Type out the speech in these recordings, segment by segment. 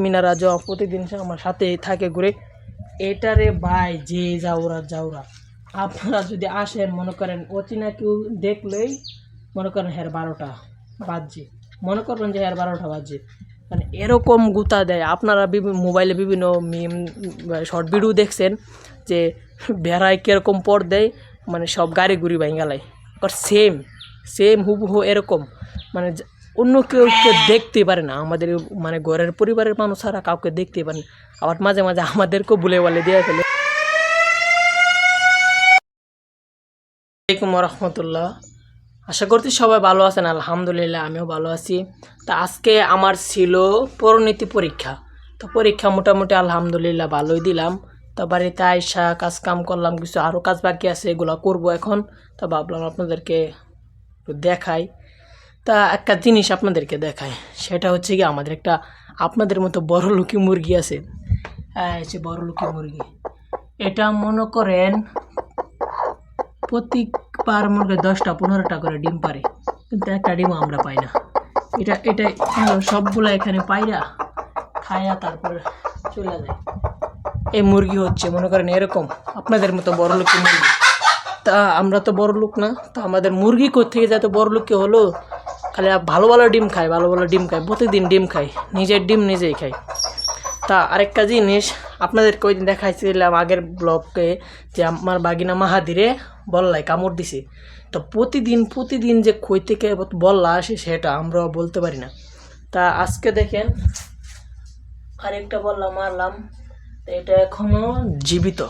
মিনারাজও প্রতিদিন আমার সাথেই থাকে ঘুরে। এটারে ভাই যে যাওরা আপনারা যদি আসেন মনে করেন অচিনা কেউ দেখলেই মনে করেন 12টা বাজছে, মনে করবেন যে 12টা বাজছে, মানে এরকম গুতা দেয়। আপনারা মোবাইলে বিভিন্ন মিম শর্ট ভিডিও দেখছেন যে বেড়ায় কীরকম পর দেয়, মানে সব গাড়ি গুড়ি ভাঙ্গালায় আর সেম হুবহু এরকম, মানে অন্য কেউ দেখতে পারে না, আমাদের মানে ঘরের পরিবারের মানুষ ছাড়া কাউকে দেখতে পারে না। আবার মাঝে মাঝে আমাদেরকেও বলে দিয়ে ফেলে। আসসালামাইকুম রহমতুল্লাহ, আশা করছি সবাই ভালো আছেন। আলহামদুলিল্লাহ আমিও ভালো আছি। তা আজকে আমার ছিল পরিণতি পরীক্ষা, তো পরীক্ষা মোটামুটি আলহামদুলিল্লাহ ভালোই দিলাম। তো বাড়িতে আইসা কাজ কাম করলাম, কিছু আরও কাজ বাকি আছে এগুলো করবো এখন। তো ভাবলাম আপনাদেরকে দেখাই। তা একটা জিনিস আপনাদেরকে দেখায়, সেটা হচ্ছে কি আমাদের একটা আপনাদের মতো বড়লোকি মুরগি আছে। হ্যাঁ, হচ্ছে বড়লোকি মুরগি। এটা মনে করেন প্রতিবার মুরগি 10টা-15টা করে ডিম পারে, কিন্তু একটা ডিমও আমরা পাই না। এটা সবগুলো এখানে পাইরা খায়া তারপর চলে যায়। এই মুরগি হচ্ছে মনে করেন এরকম আপনাদের মতো বড়লোকি মুরগি। তা আমরা তো বড় লোক না, তা আমাদের মুরগি কোত্থেকে যত বড় লোক হলো, খালি ভালো ডিম খায়, ভালো ডিম খায়, প্রতিদিন ডিম খায়, নিজের ডিম নিজেই খায়। তা আরেকটা জিনিস আপনাদেরকে ওই দিন দেখাইছিলাম আগের ব্লগে, যে আমার বাগিনা মাহাদিরে বল্লাই কামড় দিছে। তো প্রতিদিন যে কই থেকে বল্লা আসে সেটা আমরাও বলতে পারি না। তা আজকে দেখেন আরেকটা বল্লা মারলাম, তো এটা এখনও জীবিত।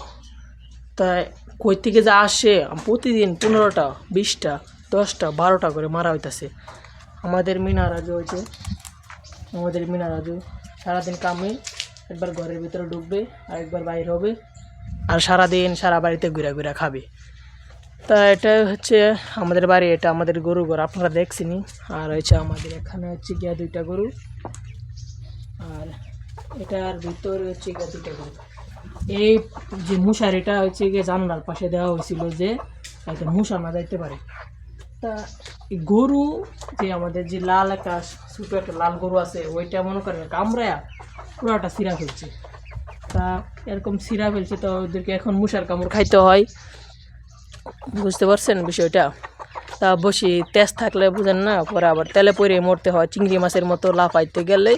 তাই কই থেকে যা আসে প্রতিদিন 15টা 20টা 10টা 12টা করে মারা হইতেছে। আমাদের মিনারাজু হয়েছে, আমাদের মিনারাজু সারাদিন কামে, একবার ঘরের ভিতরে ঢুকবে আর একবার বাইরে হবে, আর সারাদিন সারা বাড়িতে ঘুরা খাবে। তা এটা হচ্ছে আমাদের বাড়ি, এটা আমাদের গরু ঘর আপনারা দেখছেনই। আর হচ্ছে আমাদের এখানে হচ্ছে গিয়া 2টা গরু, আর এটার ভিতরে হচ্ছে গিয়া 2টা গরু। এই যে মশারিটা হচ্ছে গিয়ে জানলার পাশে দেওয়া হয়েছিল, যে যাতে মশা না যাইতে পারে। তা এই গরু যে আমাদের যে লাল একটা ছোটো একটা লাল গরু আছে, ওইটা মনে করেন কামড়ায়া পুরোটা ছিঁড়া ফেলছে। তা এরকম ছিঁড়া ফেলছে, তো ওদেরকে এখন মশার কামড় খাইতে হয়, বুঝতে পারছেন বিষয়টা। তা বসি তেজ থাকলে বুঝেন না, পরে আবার তেলে পরে মরতে হয়, চিংড়ি মাছের মতো লাফাইতে গেলে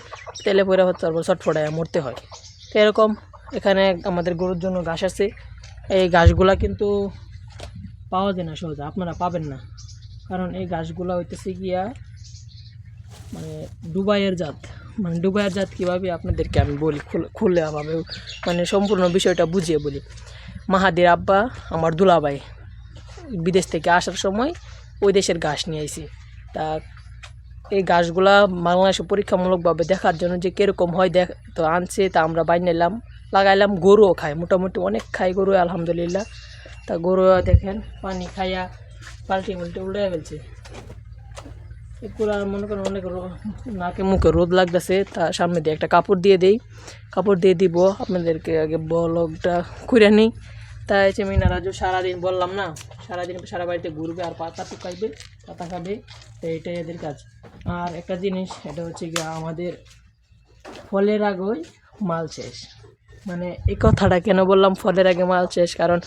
তেলে পরে তারপর ছটফটায় মরতে হয়। তো এরকম এখানে আমাদের গরুর জন্য ঘাস আছে, এই ঘাসগুলা কিন্তু পাওয়া যায় না সহজে, আপনারা পাবেন না, কারণ এই ঘাসগুলা হইতেছে গিয়া মানে দুবাইয়ের জাত। মানে দুবাইয়ের জাত কীভাবে আপনাদেরকে আমি বলি খুলেভাবে, মানে সম্পূর্ণ বিষয়টা বুঝিয়ে বলি। মাহাদির আব্বা আমার দুলাভাই বিদেশ থেকে আসার সময় ওই দেশের ঘাস নিয়ে আইছি। তা এই ঘাসগুলা বাংলাদেশে পরীক্ষামূলকভাবে দেখার জন্য যে কীরকম হয় তো আনছে, তা আমরা নিলাম লাগাইলাম। গরুও খায়, মোটামুটি অনেক খায় গরু আলহামদুলিল্লাহ। তা গরু দেখেন পানি খাইয়া পাল্টে উল্টে ফেলছে। এগুলো মনে করেন অনেক নাকে মুখে রোদ লাগতেছে, তা সামনে দিয়ে একটা কাপড় দিয়ে দিব। আপনাদেরকে আগে ব্লগটা করে নিই। তাই হচ্ছে মিনারাজু সারাদিন বললাম না, সারাদিন সারা বাড়িতে ঘুরবে আর পাতা টুকাইবে, পাতা খাবে, তো এটাই এদের কাজ। আর একটা জিনিস, এটা হচ্ছে গিয়ে আমাদের ফলের আগেই মাল শেষ। মানে এই কথাটা কেন বললাম ফলের আগে মাল শেষ, কারণ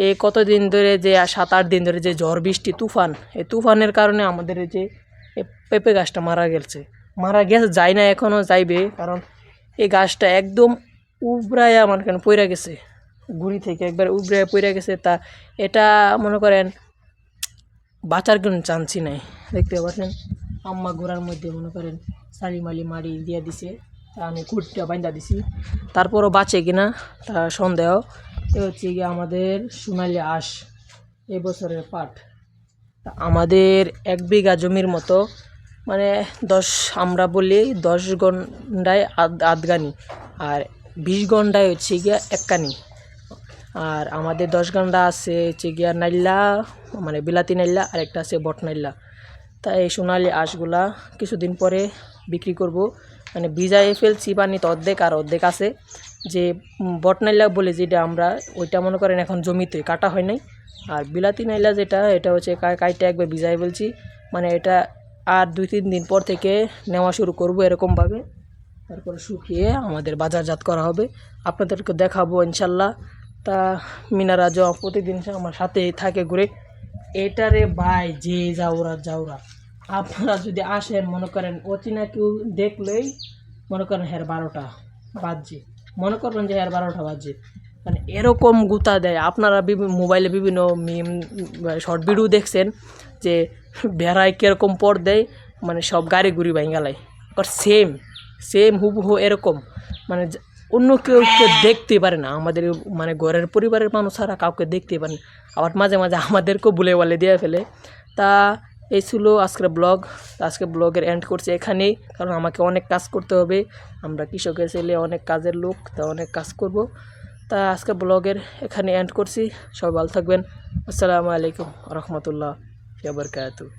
এই কতদিন ধরে যে 7-8 দিন ধরে যে ঝড় বৃষ্টি তুফান, এই তুফানের কারণে আমাদের যে পেঁপে গাছটা মারা গেছে, যায় না, এখনও যাইবে, কারণ এই গাছটা একদম উবরায়া মনে করেন পইরা গেছে, গুড়ি থেকে একবার উবরায়া পইরা গেছে। তা এটা মনে করেন বাঁচার কোনো চান্সই নাই। দেখতে পাচ্ছেন আম্মা গোড়ার মধ্যে মনে করেন সারিমালি মারি দিয়ে দিছে, তা আমি কুটটা বাইন্দা দিছি, তারপরও বাঁচে কিনা তা সন্দেহ। এ হচ্ছে গিয়ে আমাদের সোনালি আঁশ এই বছরের পাট। তা আমাদের 1 বিঘা জমির মতো, মানে আমরা বলি 10 গন্ডায় আধগানি, আর 20 গন্ডায় হচ্ছে গিয়া 1 কানি। আর আমাদের 10 গন্ডা আছে হচ্ছে গিয়া নাইল্লা, মানে বিলাতি নাইল্লা, আর একটা আছে বট নাইল্লা। তাই এই সোনালি আঁশগুলা কিছুদিন পরে বিক্রি করব, মানে ভিজাই ফেলছি পানিতে অর্ধেক, আর অর্ধেক আছে যে বট নাইল্লা বলে যেটা আমরা, ওইটা মনে করেন এখন জমিতে কাটা হয় নাই। আর বিলাতি নাইলা যেটা, এটা হচ্ছে কাইটা একবার ভিজাই ফেলছি, মানে এটা আর 2-3 দিন পর থেকে নেওয়া শুরু করব এরকমভাবে। তারপরে শুকিয়ে আমাদের বাজারজাত করা হবে, আপনাদেরকে দেখাবো ইনশাল্লাহ। তা মিনারা প্রতিদিন আমার সাথেই থাকে ঘুরে। এটারে ভাই যে যাওরা আপনারা যদি আসেন, মনে করেন অচিনা কেউ দেখলেই মনে করেন 12টা বাজছে, মনে করবেন যে 12টা বাজছে, মানে এরকম গুতা দেয়। আপনারা মোবাইলে বিভিন্ন মিম শর্ট ভিডিও দেখছেন যে বেড়ায় কীরকম পর দেয়, মানে সব গাড়ি গুড়ি ভাঙ্গালায়, আর সেম হুবহু এরকম, মানে অন্য কেউ দেখতে পারে না, আমাদের মানে ঘরের পরিবারের মানুষ ছাড়া কাউকে দেখতে পারে না। আবার মাঝে মাঝে আমাদেরকেও বলে দিয়ে ফেলে। তা এই ছিল আজকের ব্লগ। আজকে ব্লগের এন্ড করছি এখানেই, কারণ আমাকে অনেক কাজ করতে হবে, আমরা কৃষকের ছেলে, অনেক কাজের লোক, তা অনেক কাজ করব। তা আজকে ব্লগের এখানে এন্ড করছি। সবাই ভালো থাকবেন। আসসালামু আলাইকুম রহমতুল্লাহ ওয়া বারাকাতুহু।